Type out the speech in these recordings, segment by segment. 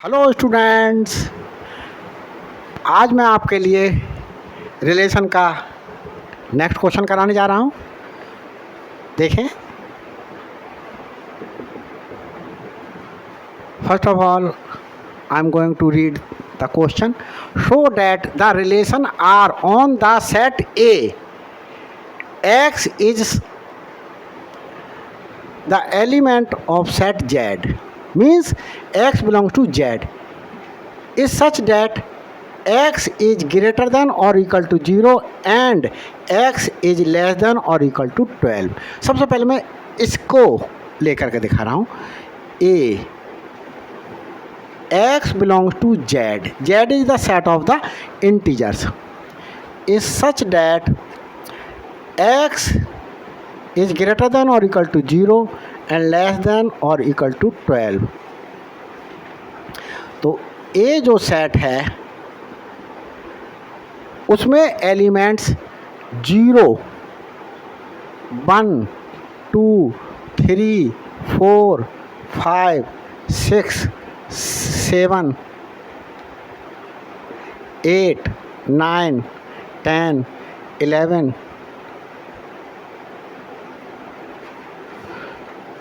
Hello students, आज मैं आपके लिए रिलेशन का नेक्स्ट क्वेश्चन कराने जा रहा हूँ। देखें, first of all I am going to read the question. Show that the relation R on the set A X is the element of set Z, means x belongs to Z, is such that x is greater than or equal to 0 and x is less than or equal to 12। सबसे पहले मैं इसको लेकर के दिखा रहा हूँ। a x belongs to Z, Z is the set of the integers, is such that x is greater than or equal to 0 and less than or equal to 12। तो A जो सेट है उसमें एलिमेंट्स 0, 1, 2, 3, 4, 5, 6, 7, 8, 9, 10, 11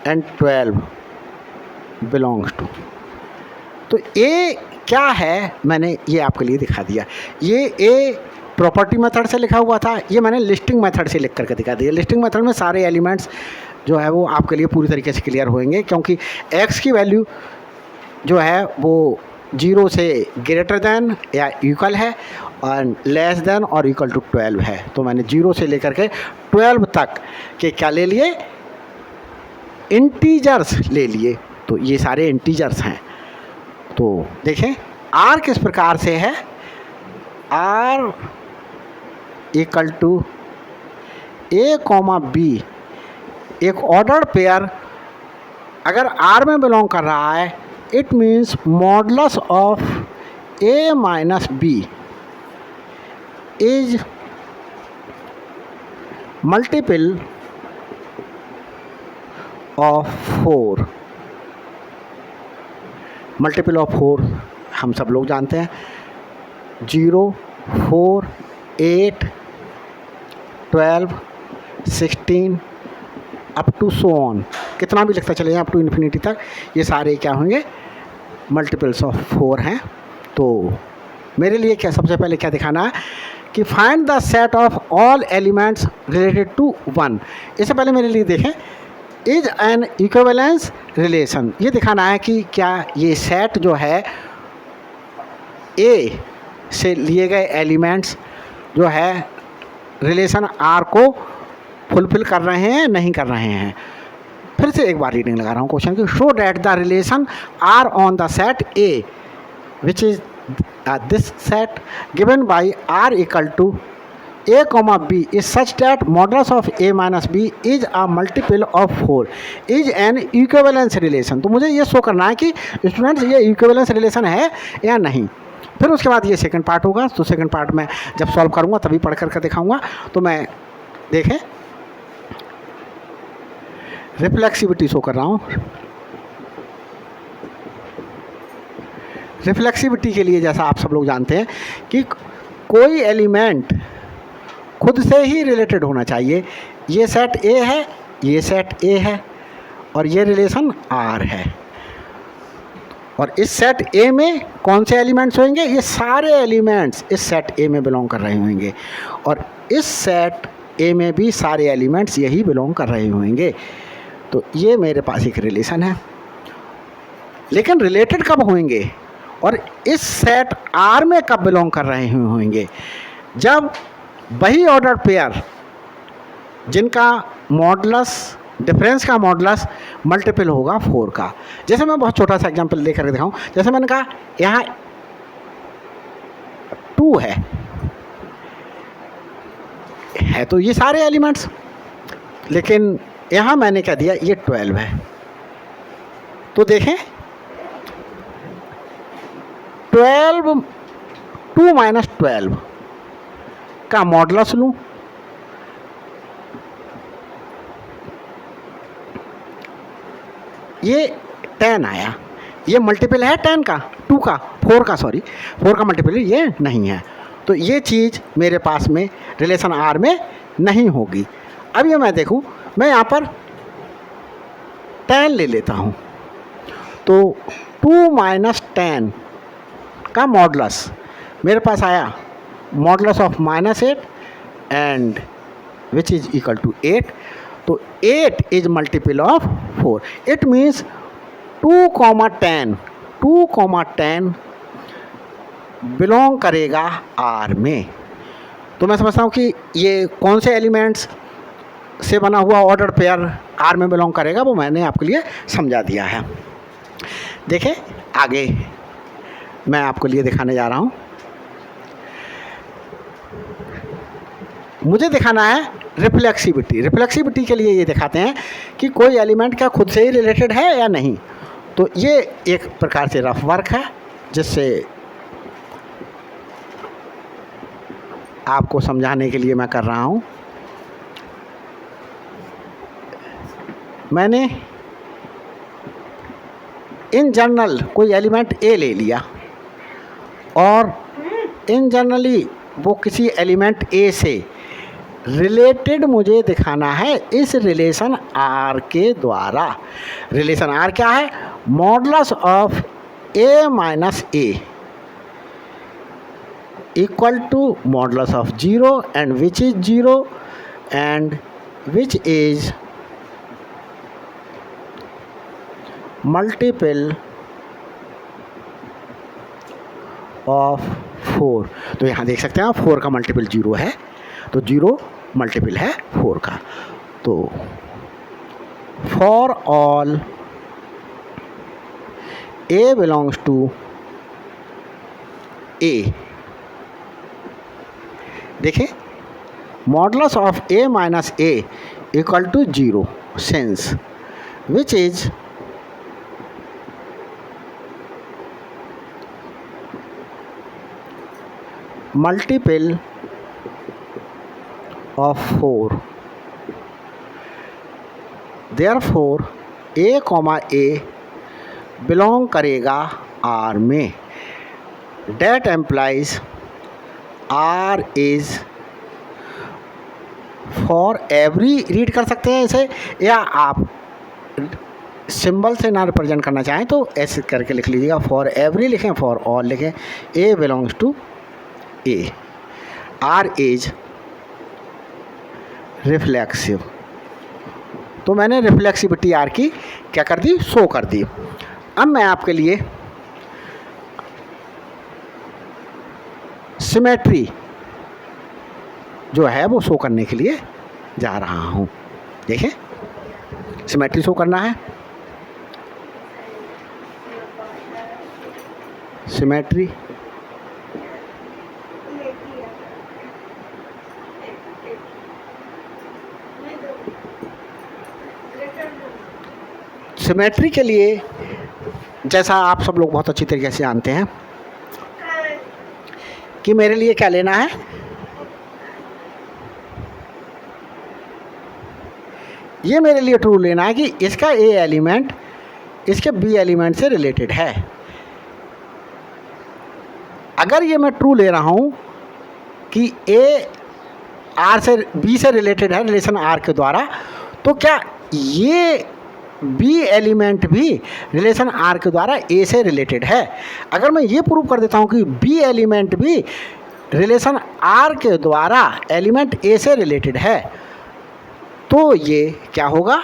एंड 12 बिलोंग्स टू। तो ए क्या है मैंने ये आपके लिए दिखा दिया। ये ए प्रॉपर्टी मेथड से लिखा हुआ था, ये मैंने लिस्टिंग मेथड से लिख करके दिखा दिया। लिस्टिंग मेथड में सारे एलिमेंट्स जो है वो आपके लिए पूरी तरीके से क्लियर होंगे, क्योंकि एक्स की वैल्यू जो है वो 0 से ग्रेटर दैन या इक्वल है और लेस देन और इक्वल टू 12 है। तो मैंने 0 से लेकर के 12 तक के क्या ले लिए, इंटीजर्स ले लिए। तो ये सारे इंटीजर्स हैं। तो देखें आर किस प्रकार से है, R equal to a comma b, एक ऑर्डर्ड पेयर अगर आर में बिलोंग कर रहा है, it means modulus of A minus b is multiple of 4। Multiple of 4 हम सब लोग जानते हैं, 0, 4, 8, 12, 16 अप टू सो ऑन, कितना भी लिखता चले जाए अप टू इन्फिनिटी तक, ये सारे क्या होंगे, मल्टीपल्स ऑफ 4 हैं। तो मेरे लिए क्या सबसे पहले क्या दिखाना है कि find the set of all elements related to 1। इससे पहले मेरे लिए देखें इज एन इक्विवेलेंस रिलेशन, ये दिखाना है कि क्या ये सेट जो है ए से लिए गए एलिमेंट्स जो है रिलेशन आर को फुलफिल कर रहे हैं नहीं कर रहे हैं। फिर से एक बार रीडिंग लगा रहा हूँ क्वेश्चन की। Show that the relation R on the set A which is this set given by R equal to a comma b is such that modulus of a minus b is a multiple of 4 is an equivalence relation। तो मुझे ये show करना है कि students ये equivalence relation है या नहीं। फिर उसके बाद ये सेकंड पार्ट होगा। तो सेकंड पार्ट में जब सॉल्व करूँगा तभी पढ़ करके दिखाऊंगा। तो मैं देखें रिफ्लेक्सिविटी शो कर रहा हूँ। रिफ्लेक्सिविटी के लिए जैसा आप सब लोग जानते हैं कि कोई एलिमेंट खुद से ही रिलेटेड होना चाहिए। ये सेट ए है, ये सेट ए है और ये रिलेशन आर है। और इस सेट ए में कौन से एलिमेंट्स होंगे, ये सारे एलिमेंट्स इस सेट ए में बिलोंग कर रहे होंगे और इस सेट ए में भी सारे एलिमेंट्स यही बिलोंग कर रहे होंगे। तो ये मेरे पास एक रिलेशन है। लेकिन रिलेटेड कब होंगे और इस सेट आर में कब बिलोंग कर रहे होंगे, जब वही ऑर्डर पेयर जिनका मॉडुलस डिफरेंस का मॉडुलस मल्टीपल होगा 4 का। जैसे मैं बहुत छोटा सा एग्जांपल लेकर के दिखाऊं, जैसे मैंने कहा यहाँ 2 है तो ये सारे एलिमेंट्स, लेकिन यहाँ मैंने क्या दिया, ये 12 है। तो देखें 12 2 माइनस 12 का मॉडुलस लूँ, ये 10 आया, ये मल्टीपल है 10 का। टू का, फोर का, सॉरी, फोर का मल्टीपल ये नहीं है। तो ये चीज़ मेरे पास में रिलेशन आर में नहीं होगी। अब ये मैं देखूँ, मैं यहाँ पर 10 ले लेता हूँ, तो 2 माइनस 10 का मॉडुलस मेरे पास आया modulus of -8 and which is equal to 8। तो 8 is multiple of 4। It means 2,10 belong करेगा आर में। तो मैं समझता हूँ कि ये कौन से एलिमेंट्स से बना हुआ ऑर्डर पेयर आर में बिलोंग करेगा, वो मैंने आपके लिए समझा दिया है। देखिए आगे मैं आपके लिए दिखाने जा रहा हूँ। मुझे दिखाना है रिफ्लेक्सिविटी। रिफ्लेक्सिविटी के लिए ये दिखाते हैं कि कोई एलिमेंट क्या खुद से ही रिलेटेड है या नहीं। तो ये एक प्रकार से रफ वर्क है जिससे आपको समझाने के लिए मैं कर रहा हूँ। मैंने इन जनरल कोई एलिमेंट ए ले लिया और इन जनरली वो किसी एलिमेंट ए से रिलेटेड मुझे दिखाना है इस रिलेशन आर के द्वारा। रिलेशन आर क्या है? Modulus of A minus A equal to modulus of 0 and which is 0 and which is multiple of 4। तो यहाँ देख सकते हैं आप 4 का मल्टीपल 0 है, तो 0 मल्टीपल है 4 का। तो for all A belongs to A, देखिए modulus of A minus A equal to 0 since which is multiple of 4, therefore a comma a belong करेगा R में। That implies R is for every, read कर सकते हैं इसे, या आप symbol से ना रिप्रेजेंट करना चाहें तो ऐसे करके लिख लीजिएगा। फॉर एवरी लिखें, फॉर ऑल लिखें, a belongs to a, R is reflexive. तो मैंने रिफ्लेक्सिविटी आर की क्या कर दी, शो कर दी। अब मैं आपके लिए सिमेट्री जो है वो शो करने के लिए जा रहा हूँ। देखिए सिमेट्री शो करना है। सिमेट्री सिमेट्री के लिए जैसा आप सब लोग बहुत अच्छी तरीके से जानते हैं कि मेरे लिए क्या लेना है, ये मेरे लिए ट्रू लेना है कि इसका ए एलिमेंट इसके बी एलिमेंट से रिलेटेड है। अगर ये मैं ट्रू ले रहा हूँ कि ए आर से बी से रिलेटेड है रिलेशन आर के द्वारा, तो क्या ये बी एलिमेंट भी रिलेशन आर के द्वारा ए से रिलेटेड है? अगर मैं ये प्रूव कर देता हूँ कि बी एलिमेंट भी रिलेशन आर के द्वारा एलिमेंट ए से रिलेटेड है, तो ये क्या होगा,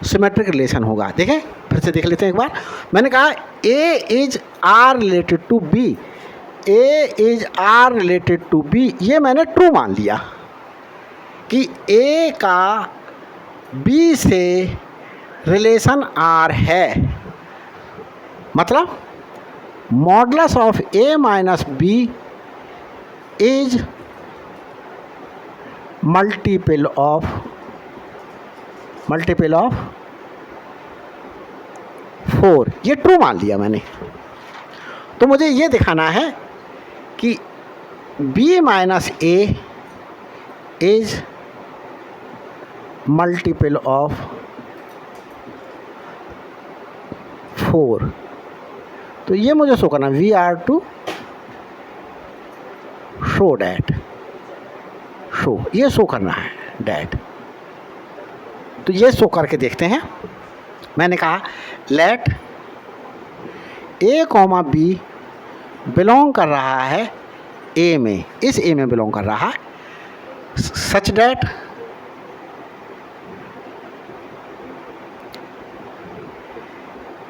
सिमेट्रिक रिलेशन होगा। देखें फिर से देख लेते हैं एक बार। मैंने कहा A is R related to B, A is R related to B, ये मैंने ट्रू मान लिया कि ए का बी से रिलेशन आर है। मतलब modulus of A minus b is multiple of 4, ये ट्रू मान लिया मैंने। तो मुझे ये दिखाना है कि b minus a is multiple of 4। तो ये मुझे शो करना, we are to show that, show ये शो करना है डैट। तो ये शो करके देखते हैं। मैंने कहा late A comma B belong कर रहा है ए में, इस ए में बिलोंग कर रहा है, such that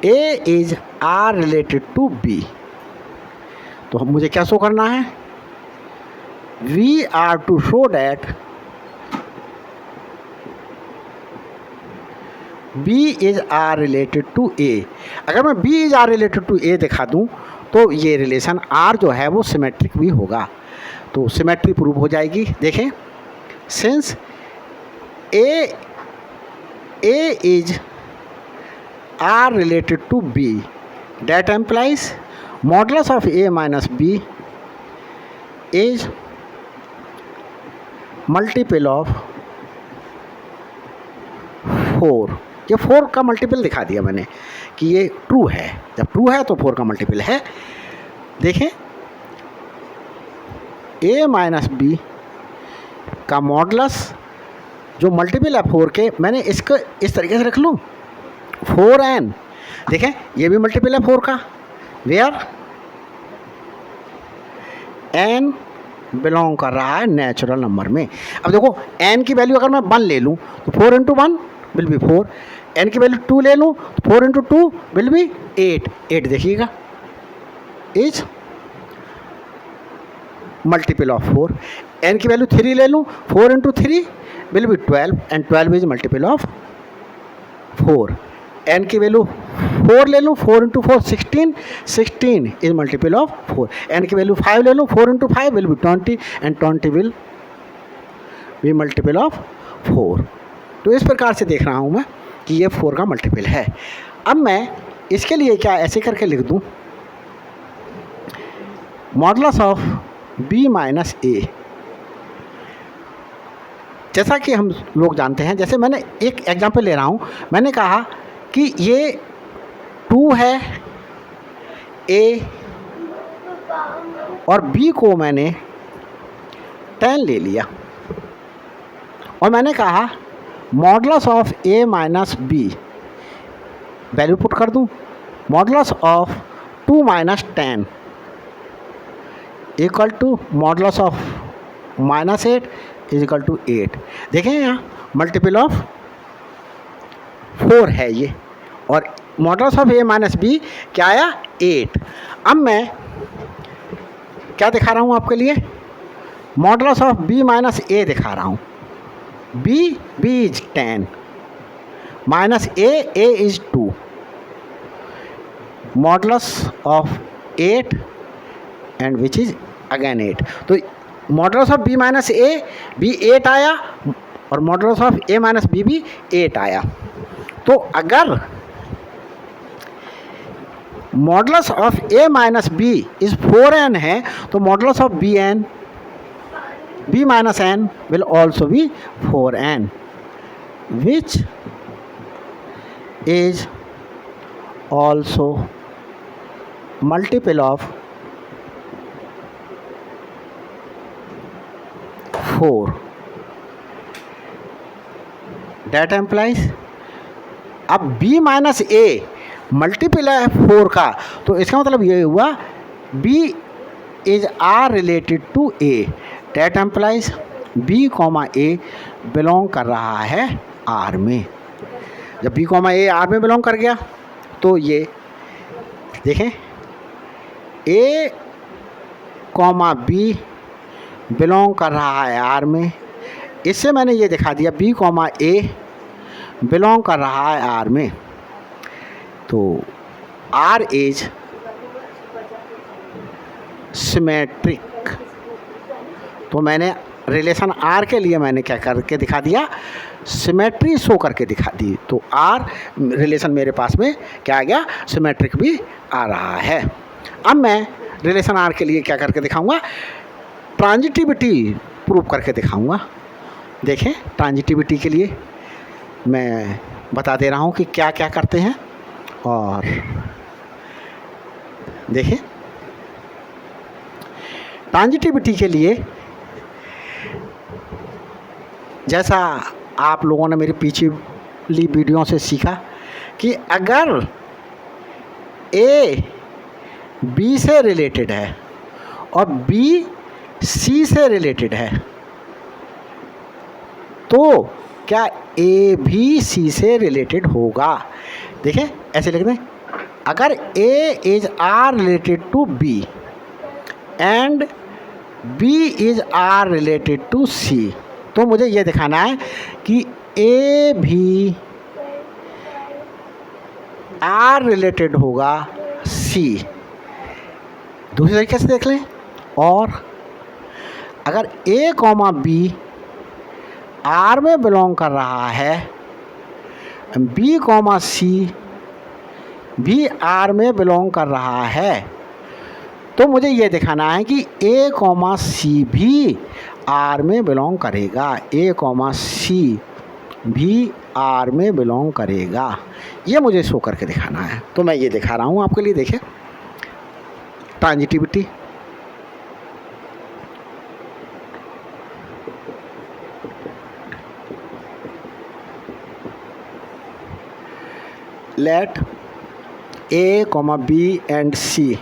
A is R related to B. तो मुझे क्या शो करना है, we are to show that B is R related to A. अगर मैं B is R related to A दिखा दूं तो ये रिलेशन आर जो है वो सिमेट्रिक भी होगा, तो सिमेट्री प्रूव हो जाएगी। देखें, since a is R related to b that implies modulus of A minus b is multiple of 4। ये 4 का मल्टीपल दिखा दिया मैंने कि ये ट्रू है। जब ट्रू है तो 4 का मल्टीपल है। देखें, a माइनस बी का मॉडुलस जो मल्टीपल है 4 के, मैंने इसको इस तरीके से रख लूँ 4n। देखें, ये भी मल्टीपल है 4 का, वेयर n बिलोंग कर रहा है नेचुरल नंबर में। अब देखो, n की वैल्यू अगर मैं 1 ले लूँ तो 4 इंटू 1 विल बी 4, n की वैल्यू 2 ले लूँ तो 4 इंटू 2 विल बी 8। 8 देखिएगा इज मल्टीपल ऑफ 4। n की वैल्यू 3 ले लूँ, 4 into 3 will be 12 and 12 is multiple of 4। n की वैल्यू 4 ले लूँ, 4 into 4 16, 16 is multiple of 4। n की वैल्यू 5 ले लूँ, 4 into 5 will be 20 and 20 will be multiple of 4। तो इस प्रकार से देख रहा हूँ मैं कि ये 4 का मल्टीपल है। अब मैं इसके लिए क्या ऐसे करके लिख दूँ, मॉडुलस ऑफ b माइनस ए। जैसा कि हम लोग जानते हैं, जैसे मैंने एक एग्जांपल ले रहा हूँ, मैंने कहा कि ये 2 है a और b को मैंने 10 ले लिया और मैंने कहा modulus of a minus b, value put कर दूँ, modulus of 2 minus 10 equal to modulus of minus 8 is equal to 8। देखें यहाँ मल्टीपल ऑफ 4 है ये, और modulus of a minus b क्या आया 8। अब मैं क्या दिखा रहा हूँ आपके लिए, modulus of b minus a दिखा रहा हूँ। b is 10 minus a is 2, modulus of 8 and which is again 8। तो modulus of b minus a भी 8 आया और modulus of a minus b भी 8 आया। तो अगर modulus of a minus b is 4n है तो modulus of b minus n will also be 4n which is also multiple of 4। That implies अब b माइनस a मल्टीपल है 4 का, तो इसका मतलब ये हुआ b is R related to a। That implies b comma a belong कर रहा है r में। जब b कॉमा a r में बिलोंग कर गया तो ये देखें a कॉमा b बिलोंग कर रहा है आर में। इससे मैंने ये दिखा दिया b कॉमा a बिलोंग कर रहा है आर में। तो आर इज सिमेट्रिक। तो मैंने रिलेशन आर के लिए मैंने क्या करके दिखा दिया, सिमेट्री शो करके दिखा दी। तो आर रिलेशन मेरे पास में क्या आ गया, सिमेट्रिक भी आ रहा है। अब मैं रिलेशन आर के लिए क्या करके दिखाऊंगा, ट्रांजिटिविटी प्रूव करके दिखाऊंगा। देखें, ट्रांजिटिविटी के लिए मैं बता दे रहा हूँ कि क्या क्या करते हैं। और देखिए ट्रांजिटिविटी के लिए जैसा आप लोगों ने मेरी पिछली वीडियो से सीखा कि अगर ए बी से रिलेटेड है और बी सी से रिलेटेड है तो क्या ए भी सी से रिलेटेड होगा। देखिए ऐसे लिख दें, अगर A is R related to B and B is R related to C, तो मुझे ये दिखाना है कि ए भी आर रिलेटेड होगा सी। दूसरे तरीके से देख लें, और अगर ए कॉमा बी आर में बिलोंग कर रहा है, बी कॉमा सी भी आर में बिलोंग कर रहा है, तो मुझे ये दिखाना है कि ए कॉमा सी भी आर में बिलोंग करेगा। ए कॉमा सी भी आर में बिलोंग करेगा, ये मुझे शो करके दिखाना है। तो मैं ये दिखा रहा हूँ आपके लिए। देखिए transitivity, let A comma B and C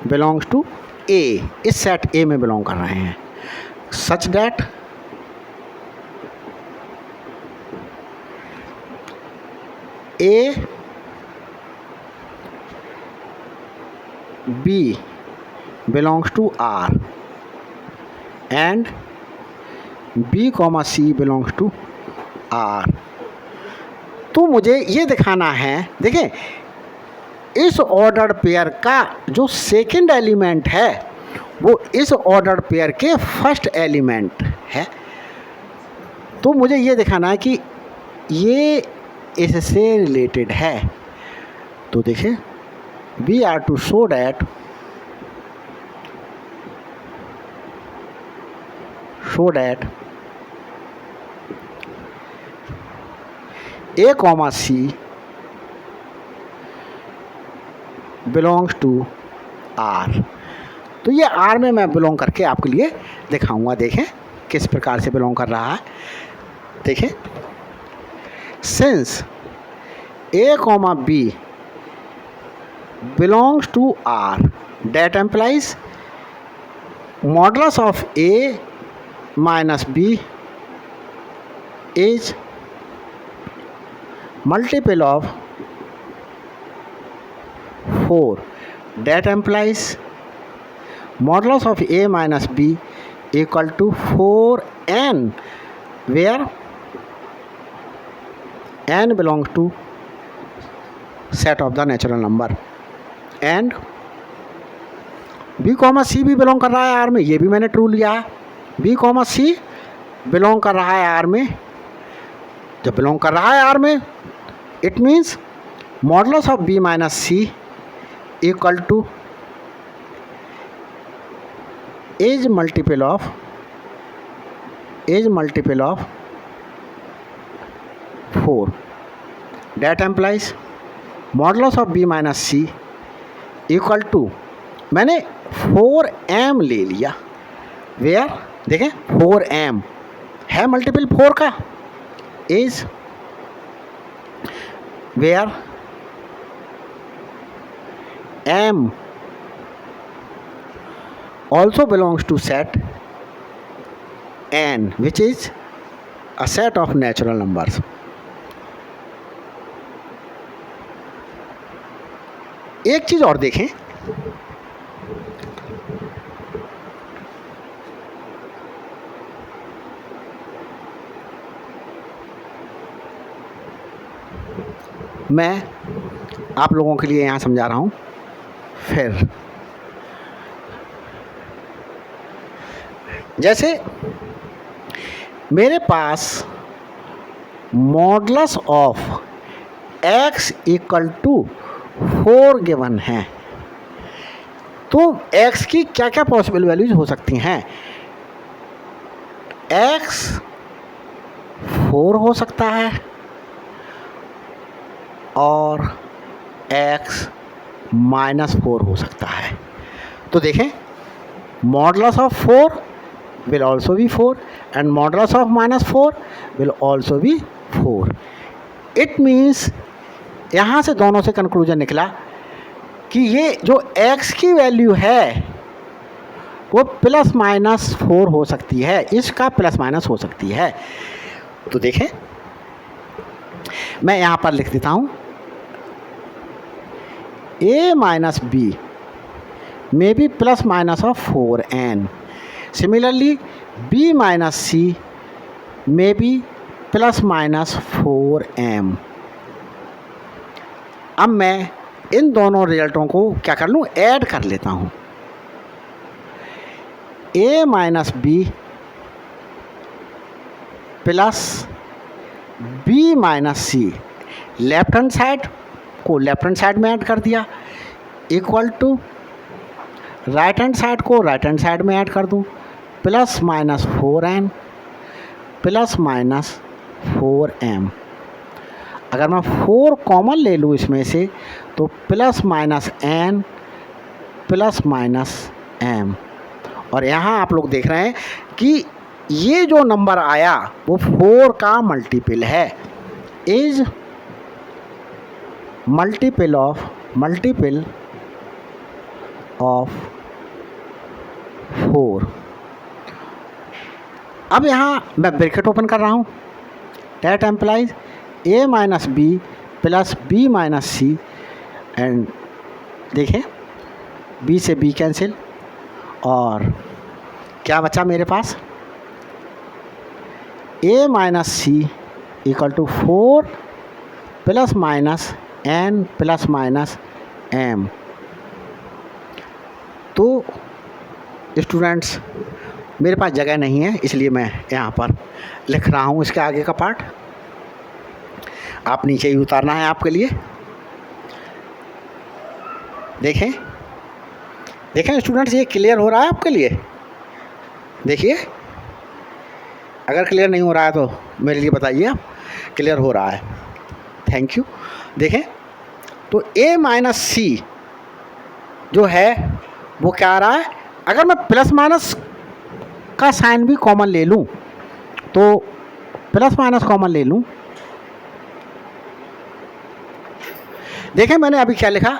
belongs to A, इस सेट ए में बिलोंग कर रहे हैं, such that A B belongs to R and B comma C belongs to R. तो मुझे ये दिखाना है, देखें इस ऑर्डर्ड पेयर का जो सेकंड एलिमेंट है वो इस ऑर्डर्ड पेयर के फर्स्ट एलिमेंट है। तो मुझे ये दिखाना है कि ये इससे रिलेटेड है। तो देखिए we are to show that a comma C belongs to R. तो ये आर में मैं बिलोंग करके आपके लिए दिखाऊंगा। देखें किस प्रकार से बिलोंग कर रहा है। देखें since a comma b belongs to R, that implies modulus of a minus b is multiple of 4. That implies modulus of a minus b equal to 4n, where n belongs to set of the natural number and B comma C भी belong कर रहा है R में, ये भी मैंने true लिया है। बी कॉमा सी बिलोंग कर रहा है आर में। जब बिलोंग कर रहा है आर में, it means modulus of b minus c equal to as multiple of 4। That implies modulus of b minus c equal to, मैंने 4m ले लिया, वेयर देखें 4m है मल्टीपल 4 का, is where m also belongs to set n, which is a set of natural numbers. एक चीज और देखें, मैं आप लोगों के लिए यहाँ समझा रहा हूँ। फिर जैसे मेरे पास modulus of x equal to 4 given है, तो x की क्या क्या पॉसिबल वैल्यूज हो सकती हैं। x 4 हो सकता है और x -4 हो सकता है। तो देखें, modulus of 4 will also be 4 and modulus of -4 will also be 4. It means यहाँ से दोनों से कंक्लूजन निकला कि ये जो x की वैल्यू है वो ±4 हो सकती है, इसका ± हो सकती है। तो देखें, मैं यहाँ पर लिख देता हूँ a - b may be ± of 4n. Similarly, b - c may be ± 4m. अब मैं इन दोनों रिजल्टों को क्या कर लूँ, ऐड कर लेता हूँ। a - b plus b - c, left hand side को लेफ्ट हैंड साइड में ऐड कर दिया, equal to right hand side को राइट हैंड साइड में ऐड कर दूँ, ±4n ±4m। अगर मैं 4 कॉमन ले लूँ इसमें से तो ±n ±m। और यहाँ आप लोग देख रहे हैं कि ये जो नंबर आया वो 4 का मल्टीपल है, इज मल्टीपल ऑफ 4। अब यहाँ मैं ब्रैकेट ओपन कर रहा हूँ, that implies a - b plus b - c, and देखें b से b कैंसिल, और क्या बचा मेरे पास, a - c equal to 4 ±n ±m। तो स्टूडेंट्स, मेरे पास जगह नहीं है, इसलिए मैं यहाँ पर लिख रहा हूँ इसके आगे का पार्ट। आप नीचे ही उतारना है आपके लिए। देखें स्टूडेंट्स, ये क्लियर हो रहा है आपके लिए? देखिए, अगर क्लियर नहीं हो रहा है तो मेरे लिए बताइए आप। क्लियर हो रहा है, थैंक यू। देखें तो a - c जो है वो क्या आ रहा है, अगर मैं प्लस माइनस का साइन भी कॉमन ले लूँ तो ± कॉमन ले लूँ। देखें मैंने अभी क्या लिखा,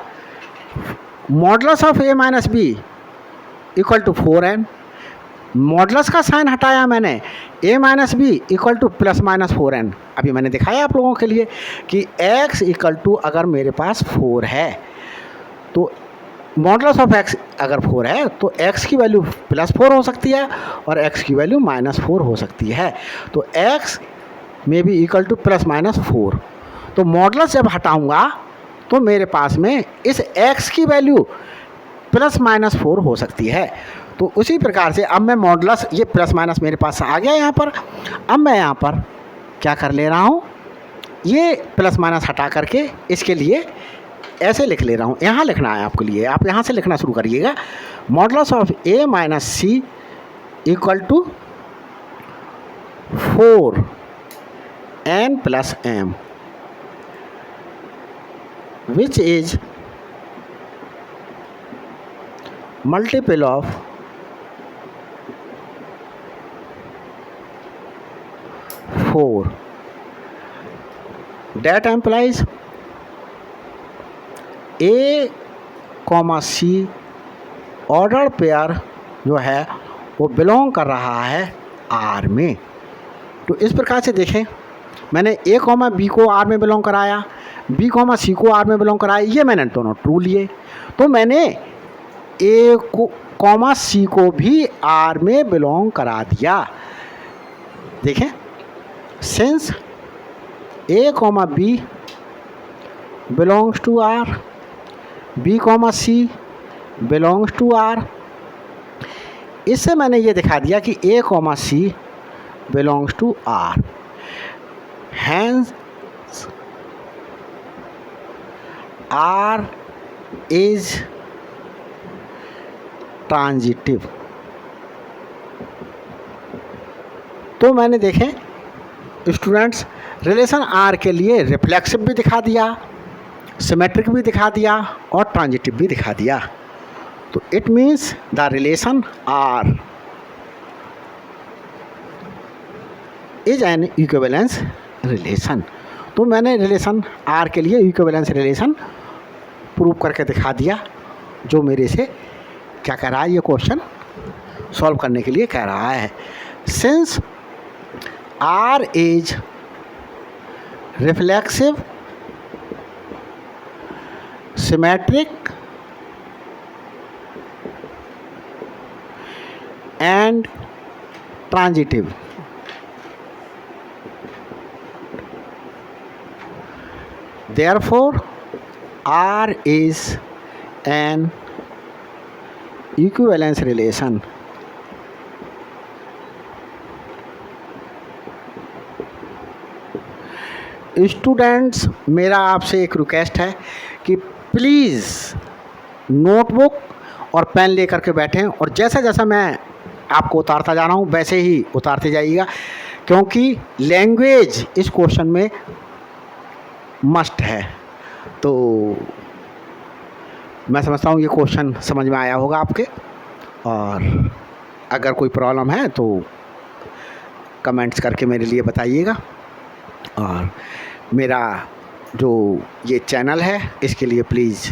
modulus of a - b equal to 4n। Modulus का साइन हटाया मैंने, a - b equal to ±4n। अभी मैंने दिखाया आप लोगों के लिए कि x इक्वल टू अगर मेरे पास 4 है तो मॉडुलस ऑफ x अगर 4 है तो x की वैल्यू +4 हो सकती है और x की वैल्यू -4 हो सकती है। तो x में भी इक्वल टू ±4। तो मॉडुलस जब हटाऊंगा तो मेरे पास में इस x की वैल्यू +-4 हो सकती है। तो उसी प्रकार से अब मैं मॉडुलस, ये ± मेरे पास आ गया यहाँ पर। अब मैं यहाँ पर क्या कर ले रहा हूँ, ये ± हटा करके इसके लिए ऐसे लिख ले रहा हूँ। यहाँ लिखना है आपके लिए, आप यहाँ से लिखना शुरू करिएगा। Modulus of a - c equal to 4n + m, which is multiple of 4। That implies a, c order pair जो है वो बिलोंग कर रहा है R में। तो इस प्रकार से देखें, मैंने a, b को R में बिलोंग कराया, b, c को R में बिलोंग कराया, ये मैंने दोनों ट्रू लिए। तो मैंने a को, c को भी R में बिलोंग करा दिया। देखें, since a, b belongs to R, b, c belongs to R, इससे मैंने ये दिखा दिया कि a, c belongs to R। Hence R is transitive. तो मैंने देखें स्टूडेंट्स, रिलेशन R के लिए रिफ्लेक्सिव भी दिखा दिया, सिमेट्रिक भी दिखा दिया और ट्रांजिटिव भी दिखा दिया। तो it means the relation R is an equivalence relation. तो मैंने रिलेशन आर के लिए इक्विवेलेंस रिलेशन प्रूव करके दिखा दिया, जो मेरे से क्या कह रहा है, ये क्वेश्चन सॉल्व करने के लिए कह रहा है। Since R is reflexive, symmetric and transitive, therefore R is an equivalence relation। Students, मेरा आपसे एक रिक्वेस्ट है कि प्लीज़ नोटबुक और पेन लेकर के बैठें और जैसा जैसा मैं आपको उतारता जा रहा हूँ वैसे ही उतारते जाइएगा, क्योंकि लैंग्वेज इस क्वेश्चन में मस्ट है। तो मैं समझता हूँ ये क्वेश्चन समझ में आया होगा आपके, और अगर कोई प्रॉब्लम है तो कमेंट्स करके मेरे लिए बताइएगा। और मेरा जो ये चैनल है इसके लिए प्लीज़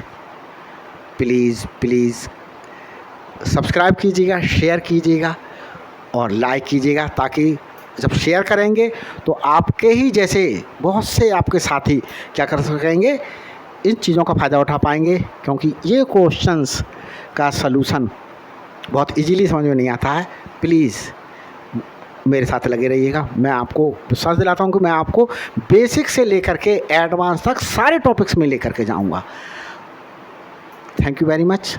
प्लीज़ प्लीज़ सब्सक्राइब कीजिएगा, शेयर कीजिएगा और लाइक कीजिएगा, ताकि जब शेयर करेंगे तो आपके ही जैसे बहुत से आपके साथी क्या कर सकेंगे, इन चीज़ों का फ़ायदा उठा पाएंगे। क्योंकि ये क्वेश्चंस का सलूशन बहुत इजीली समझ में नहीं आता है। प्लीज़ मेरे साथ लगे रहिएगा। मैं आपको विश्वास दिलाता हूँ कि मैं आपको बेसिक से लेकर के एडवांस तक सारे टॉपिक्स में लेकर के जाऊँगा। Thank you very much.